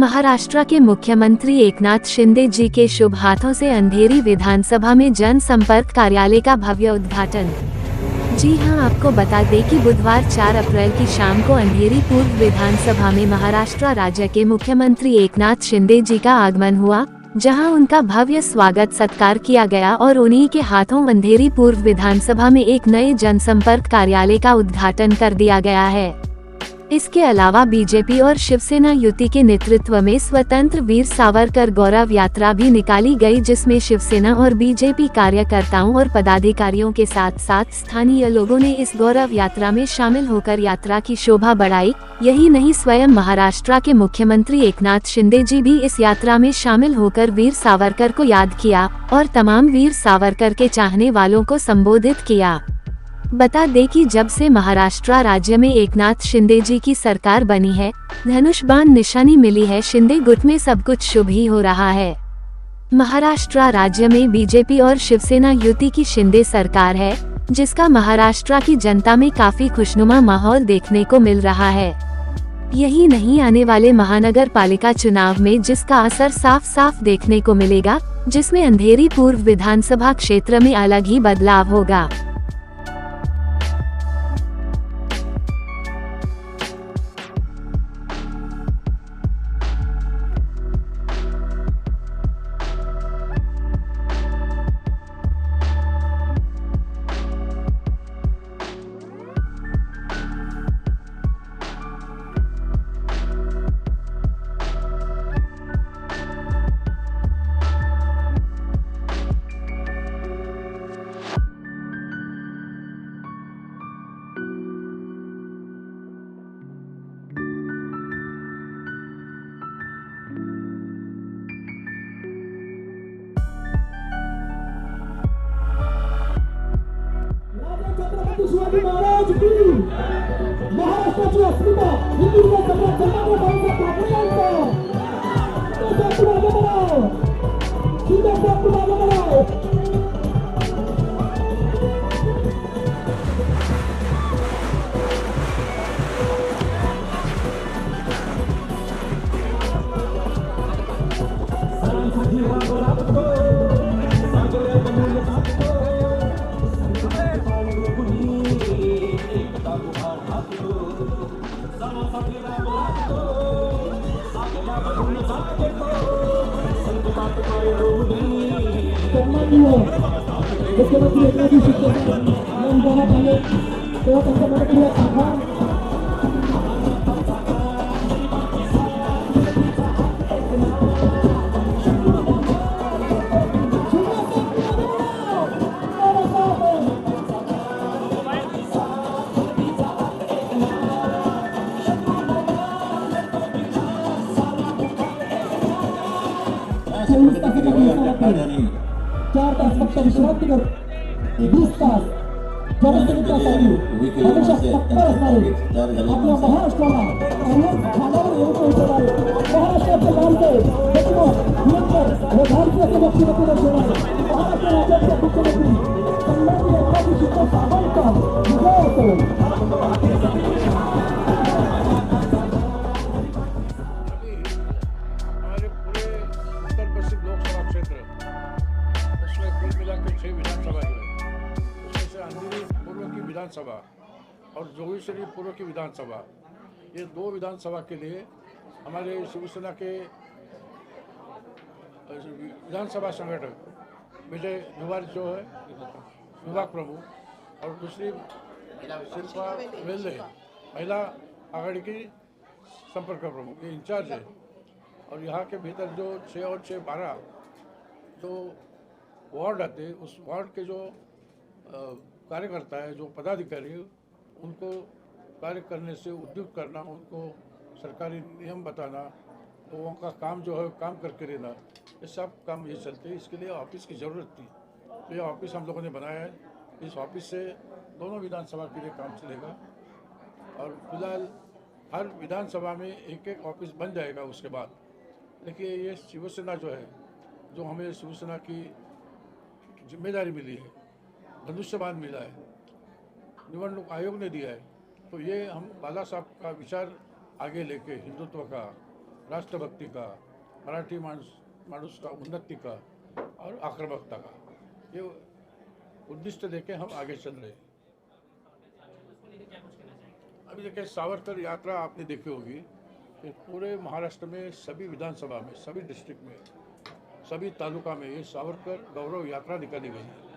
महाराष्ट्र के मुख्यमंत्री एकनाथ शिंदे जी के शुभ हाथों से अंधेरी विधानसभा में जनसंपर्क कार्यालय का भव्य उद्घाटन। जी हां, आपको बता दें कि बुधवार 4 अप्रैल की शाम को अंधेरी पूर्व विधानसभा में महाराष्ट्र राज्य के मुख्यमंत्री एकनाथ शिंदे जी का आगमन हुआ, जहां उनका भव्य स्वागत सत्कार किया गया और उन्हीं के हाथों अंधेरी पूर्व विधानसभा में एक नए जनसंपर्क कार्यालय का उद्घाटन कर दिया गया है। इसके अलावा बीजेपी और शिवसेना युति के नेतृत्व में स्वतंत्र वीर सावरकर गौरव यात्रा भी निकाली गई, जिसमें शिवसेना और बीजेपी कार्यकर्ताओं और पदाधिकारियों के साथ साथ स्थानीय लोगों ने इस गौरव यात्रा में शामिल होकर यात्रा की शोभा बढ़ाई। यही नहीं, स्वयं महाराष्ट्र के मुख्यमंत्री एकनाथ शिंदे जी भी इस यात्रा में शामिल होकर वीर सावरकर को याद किया और तमाम वीर सावरकर के चाहने वालों को संबोधित किया। बता दें कि जब से महाराष्ट्र राज्य में एकनाथ शिंदे जी की सरकार बनी है, धनुष बाण निशानी मिली है, शिंदे गुट में सब कुछ शुभ ही हो रहा है। महाराष्ट्र राज्य में बीजेपी और शिवसेना युति की शिंदे सरकार है, जिसका महाराष्ट्र की जनता में काफी खुशनुमा माहौल देखने को मिल रहा है। यही नहीं, आने वाले महानगर पालिका चुनाव में जिसका असर साफ साफ देखने को मिलेगा, जिसमें अंधेरी पूर्व विधानसभा क्षेत्र में अलग ही बदलाव होगा। शिवाजी महाराज की महाराष्ट्राची अस्मिता हिंदूंच्या सगळ्या सर्वांना भाऊचा ठाकरे मुख्यमंत्री एकनाथ शिंदे मंडळात आले तेव्हा त्यांच्याकडे आभार। चार तास फक्त विश्रांती कर, 20 तास जनसंख्येसाठी हमेशा तत्पर असणारे आपल्या महाराष्ट्राला खाण्यावर येऊ पोहोचवणारे महाराष्ट्राचे लाडके हे भारतीय मुख्यमंत्री महाराष्ट्र राज्याचे मुख्यमंत्री सन्माननीय एकनाथ शिंदे साहेबांचा विजय असो। विधानसभा और जोगेश्वरी पूर्व की विधानसभा, ये दो विधानसभा के लिए हमारे शिवसेना के विधानसभा संगठक विजय दुवार जो है विभाग प्रमुख और दूसरी शिल्पा वेल्ले महिला आघाड़ी की संपर्क प्रमुख, ये इंचार्ज है। और यहाँ के भीतर जो 6 और 6 12 जो वार्ड आते हैं, उस वार्ड के जो कार्यकर्ता है, जो पदाधिकारी, उनको कार्य करने से उद्युक्त करना, उनको सरकारी नियम बताना, लोगों का काम जो है काम करके रहना, ये सब काम ये चलते हैं। इसके लिए ऑफिस की ज़रूरत थी, तो ये ऑफिस हम लोगों ने बनाया है। इस ऑफिस से दोनों विधानसभा के लिए काम चलेगा और फिलहाल हर विधानसभा में एक एक ऑफिस बन जाएगा। उसके बाद देखिए, ये शिवसेना जो है, जो हमें शिवसेना की जिम्मेदारी मिली है, धनुष्यबाण मिला है, निवडणूक आयोग ने दिया है, तो ये हम बाला साहब का विचार आगे लेके हिंदुत्व का राष्ट्रभक्ति का, मराठी मानुष का उन्नति का और आक्रामकता का, ये उद्दिष्ट लेके हम आगे चल रहे हैं। अभी देखिए सावरकर यात्रा आपने देखी होगी कि पूरे महाराष्ट्र में सभी विधानसभा में, सभी डिस्ट्रिक्ट में, सभी तालुका में ये सावरकर गौरव यात्रा निकाली गई है।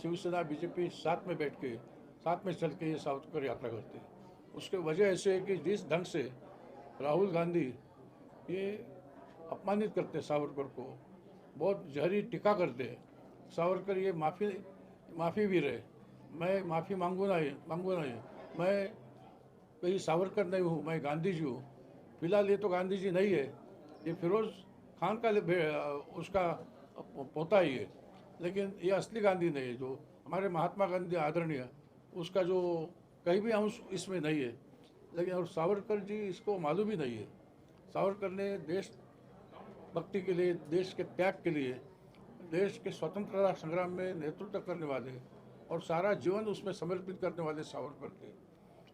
शिवसेना बीजेपी साथ में बैठ के, साथ में चल के ये सावरकर यात्रा करते हैं। उसके वजह ऐसे है कि जिस ढंग से राहुल गांधी ये अपमानित करते हैं सावरकर को, बहुत जहरी टीका करते हैं। सावरकर ये माफ़ी भी रहे, मैं माफ़ी मांगू नहीं, मैं कहीं सावरकर नहीं हूँ, मैं गांधी जी हूँ। फिलहाल ये तो गांधी जी नहीं है, ये फिरोज़ खान का उसका पोता ही है, लेकिन ये असली गांधी नहीं है। जो हमारे महात्मा गांधी आदरणीय, उसका जो कहीं भी अंश इसमें नहीं है। लेकिन और सावरकर जी इसको मालूम ही नहीं है। सावरकर ने देश भक्ति के लिए, देश के त्याग के लिए, देश के स्वतंत्रता संग्राम में नेतृत्व करने वाले और सारा जीवन उसमें समर्पित करने वाले सावरकर थे।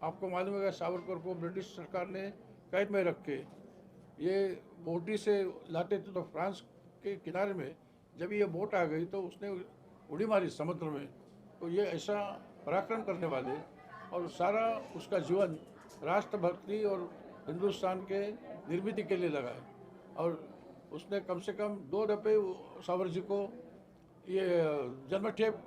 आपको मालूम है सावरकर को ब्रिटिश सरकार ने कैद में रख के ये बोटी से लाते थे, तो फ्रांस के किनारे में जब ये बोट आ गई तो उसने उड़ी मारी समुद्र में। तो ये ऐसा पराक्रम करने वाले और सारा उसका जीवन राष्ट्रभक्ति और हिंदुस्तान के निर्मित के लिए लगा है। और उसने कम से कम 2 दफ़े सावर जी को ये जन्मठेप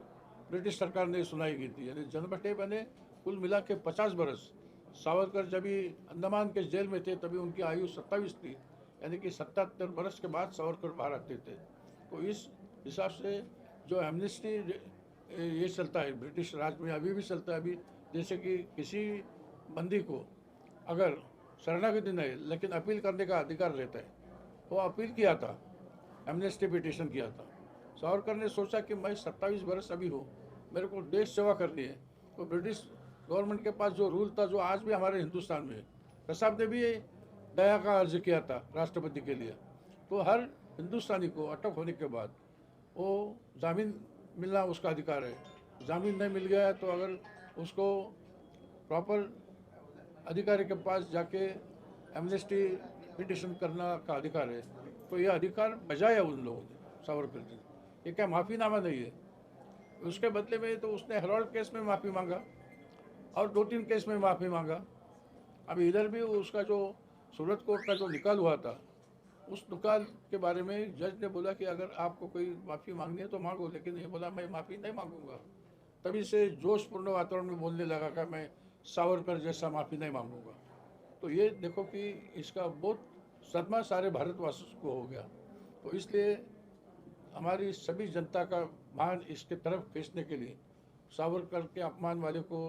ब्रिटिश सरकार ने सुनाई गई थी, यानी जन्मठेप यानी कुल मिला के 50 बरस। सावरकर जब भी अंडमान के जेल में थे तभी उनकी आयु 27 थी, यानी कि 77 बरस के बाद सावरकर बाहर आते थे। तो इस हिसाब से जो एमनेस्टी ये चलता है ब्रिटिश राज में, अभी भी चलता है। अभी जैसे कि किसी बंदी को अगर शरणागति नहीं लेकिन अपील करने का अधिकार रहता है, वो अपील किया था, एमनेस्टी पिटीशन किया था। सावरकर ने सोचा कि मैं 27 बरस अभी हूँ, मेरे को देश सेवा करनी है। तो ब्रिटिश गवर्नमेंट के पास जो रूल था, जो आज भी हमारे हिंदुस्तान में है, कसाब ने भी दया का अर्ज किया था राष्ट्रपति के लिए। तो हर हिंदुस्तानी को अटक होने के बाद वो जामीन मिलना उसका अधिकार है। जामीन नहीं मिल गया है तो अगर उसको प्रॉपर अधिकारी के पास जाके एमनेस्टी पिटीशन करना का अधिकार है। तो यह अधिकार बजाया उन लोगों ने, सावरकर जी। ये क्या माफ़ीनामा नहीं है? उसके बदले में तो उसने हेरोल्ड केस में माफ़ी मांगा और 2-3 केस में माफ़ी मांगा। अभी इधर भी उसका जो सूरत कोर्ट का जो निकाल हुआ था, उस निकाल के बारे में जज ने बोला कि अगर आपको कोई माफ़ी मांगनी है तो मांगो, लेकिन ये बोला मैं माफ़ी नहीं मांगूंगा। तभी से जोशपूर्ण वातावरण में बोलने लगा कि मैं सावरकर जैसा माफ़ी नहीं मांगूंगा। तो ये देखो कि इसका बहुत सदमा सारे भारतवासियों को हो गया। तो इसलिए हमारी सभी जनता का ध्यान इसके तरफ खींचने के लिए, सावरकर के अपमान वाले को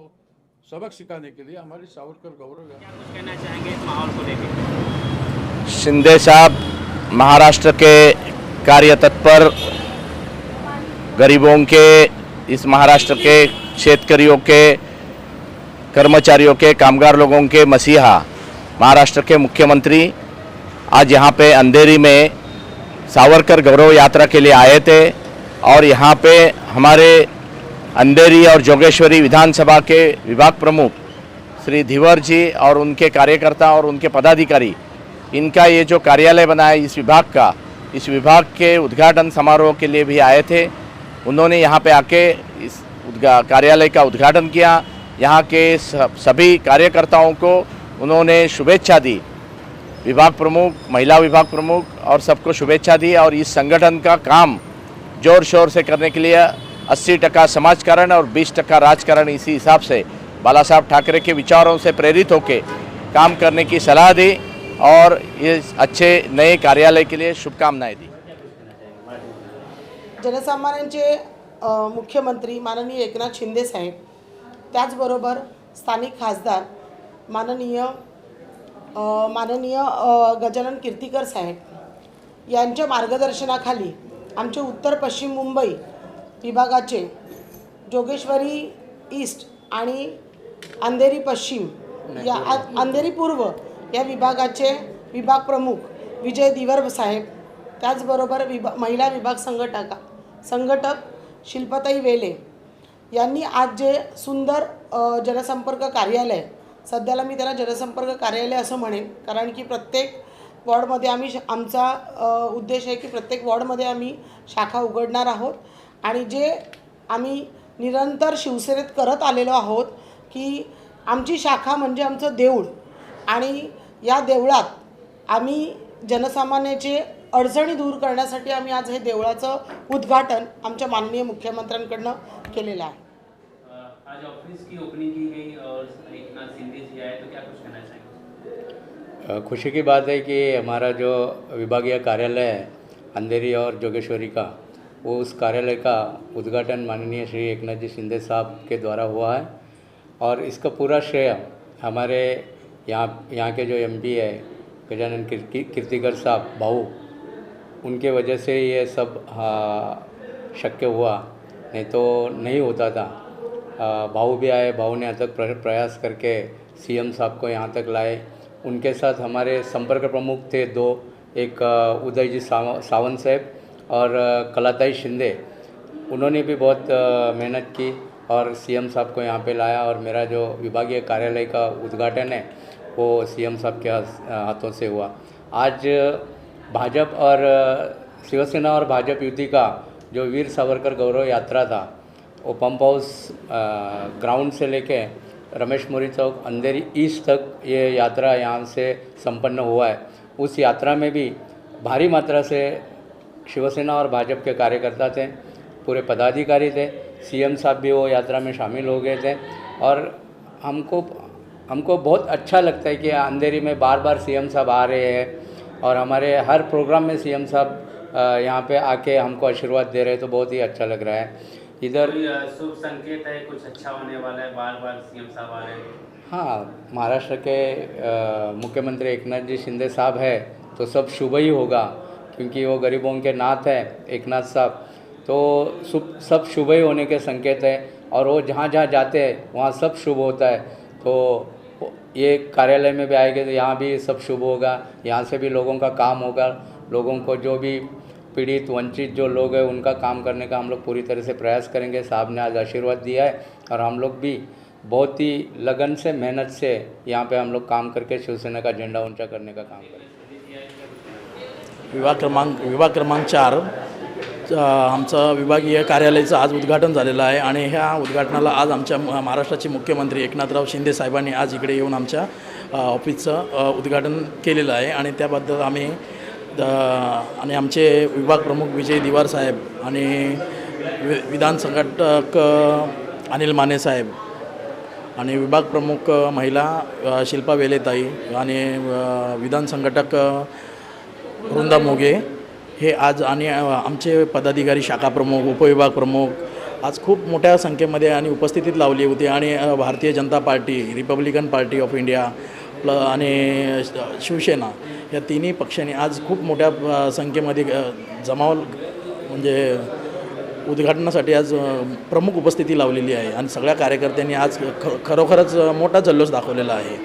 सबक सिखाने के लिए हमारी सावरकर गौरव क्या कुछ कहना चाहेंगे इस माहौल को लेकर? शिंदे साहब महाराष्ट्र के कार्य तत्पर, गरीबों के, इस महाराष्ट्र के शेतकरियों के, कर्मचारियों के, कामगार लोगों के मसीहा, महाराष्ट्र के मुख्यमंत्री आज यहाँ पे अंधेरी में सावरकर गौरव यात्रा के लिए आए थे। और यहाँ पे हमारे अंधेरी और जोगेश्वरी विधानसभा के विभाग प्रमुख श्री धीवर जी और उनके कार्यकर्ता और उनके पदाधिकारी, इनका ये जो कार्यालय बना है इस विभाग का, इस विभाग के उद्घाटन समारोह के लिए भी आए थे। उन्होंने यहाँ पे आके इस कार्यालय का उद्घाटन किया। यहाँ के सभी कार्यकर्ताओं को उन्होंने शुभेच्छा दी, विभाग प्रमुख, महिला विभाग प्रमुख और सबको शुभेच्छा दी। और इस संगठन का काम जोर शोर से करने के लिए 80% समाजकारण और 20% राजकारण, इसी हिसाब से बाला साहब ठाकरे के विचारों से प्रेरित होकर काम करने की सलाह दी और इस अच्छे नए कार्यालय के लिए शुभकामनाएं दी। जनसामान्यांचे मुख्यमंत्री माननीय एकनाथ शिंदे साहेब, त्याचबरोबर स्थानिक खासदार माननीय गजानन कीर्तीकर साहेब यांच्या मार्गदर्शनाखाली आमचे उत्तर पश्चिम मुंबई विभागाचे जोगेश्वरी ईस्ट आणि अंधेरी पश्चिम या अंधेरी पूर्व या विभागाचे विभाग प्रमुख विजय दिवर साहेब, त्याचबरोबर महिला विभाग संघटक शिल्पताई वेले यांनी आज जे सुंदर जनसंपर्क कार्यालय, सध्याला मी त्याला जनसंपर्क कार्यालय असं म्हणेन, कारण की प्रत्येक वॉर्डमध्ये आम्ही आमचा उद्देश आहे की प्रत्येक वॉर्डमध्ये आम्ही शाखा उघडणार आहोत आणि जे आम्ही निरंतर शिवसेनेत करत आलेलो आहोत की आमची शाखा म्हणजे आमचं देऊळ आणि या देवळात आम्ही जनसामान्याचे अडचणी दूर करण्यासाठी आम्ही आज हे देवळाचं उद्घाटन आमच्या माननीय मुख्यमंत्र्यांकडनं केलेलं आहे। आज ऑफिस की ओपनिंग की गई और एकनाथ शिंदे जी आए तो क्या कुछ कहना चाहेंगे? खुशी की बात है कि हमारा जो विभागीय कार्यालय है अंधेरी और जोगेश्वरी का, वो उस कार्यालय का उद्घाटन माननीय श्री एकनाथ जी शिंदे साहब के द्वारा हुआ है और इसका पूरा श्रेय हमारे यहाँ के जो एमपी है गजानन कीर्तिकर साहब भाऊ, उनके वजह से ये सब शक्य हुआ, नहीं तो नहीं होता था। भाऊ भी आए, भाऊ ने अथक प्रयास करके सीएम साहब को यहाँ तक लाए। उनके साथ हमारे संपर्क प्रमुख थे दो, एक उदय जी सावंत साहब और कलाताई शिंदे, उन्होंने भी बहुत मेहनत की और सीएम साहब को यहाँ पे लाया और मेरा जो विभागीय कार्यालय का उद्घाटन है वो सीएम साहब के हाथों से हुआ। आज भाजपा और शिवसेना और भाजपा युति का जो वीर सावरकर गौरव यात्रा था, वो पंप हाउस ग्राउंड से लेके रमेश मोरी चौक अंधेरी ईस्ट तक ये यात्रा यहाँ से संपन्न हुआ है। उस यात्रा में भी भारी मात्रा से शिवसेना और भाजपा के कार्यकर्ता थे, पूरे पदाधिकारी थे, सीएम साहब भी वो यात्रा में शामिल हो गए थे और हमको बहुत अच्छा लगता है कि अंधेरी में बार बार सीएम साहब आ रहे हैं और हमारे हर प्रोग्राम में सीएम साहब यहाँ पे आके हमको आशीर्वाद दे रहे हैं, तो बहुत ही अच्छा लग रहा है। इधर शुभ संकेत है, कुछ अच्छा होने वाला है, बार बार सीएम साहब आ रहे हैं। हाँ, महाराष्ट्र के मुख्यमंत्री एकनाथ जी शिंदे साहब है तो सब शुभ ही होगा, क्योंकि वो गरीबों के नाथ है एकनाथ साहब, तो सब शुभ ही होने के संकेत है और वो जहाँ जहाँ जाते हैं वहाँ सब शुभ होता है। तो ये कार्यालय में भी आएंगे तो यहाँ भी सब शुभ होगा, यहाँ से भी लोगों का काम होगा, लोगों को जो भी पीड़ित वंचित जो लोग हैं उनका काम करने का हम लोग पूरी तरह से प्रयास करेंगे। साहब ने आज आशीर्वाद दिया है और हम लोग भी बहुत ही लगन से मेहनत से यहाँ पे हम लोग काम करके शिवसेना का झंडा ऊंचा करने का काम करेंगे। विभाग क्रमांक 4 आमचं विभागीय कार्यालयाचं आज उद्घाटन झालेलं आहे आणि ह्या उद्घाटनाला आज आमच्या महाराष्ट्राचे मुख्यमंत्री एकनाथराव शिंदे साहेबांनी आज इकडे येऊन आमच्या ऑफिसचं उद्घाटन केलेलं आहे आणि त्याबद्दल आम्ही आणि आमचे विभाग प्रमुख विजय दिवार साहेब आणि विधान संघटक अनिल माने साहेब आणि विभाग प्रमुख महिला शिल्पा वेलेताई आणि विधान संघटक वृंदा मोगे हे आज आणि आमचे पदाधिकारी शाखा प्रमुख उपविभाग प्रमुख आज खूप मोठ्या संख्येमध्ये आणि उपस्थितीत लावली होती आणि Bharatiya Janata party, Republican party of India आणि शिवसेना या तिन्ही पक्षांनी आज खूप मोठ्या संख्येमध्ये जमाव म्हणजे उद्घाटनासाठी आज प्रमुख उपस्थिती लावलेली आहे आणि सगळ्या कार्यकर्त्यांनी आज खरोखरच मोठा जल्लोष दाखवलेला आहे।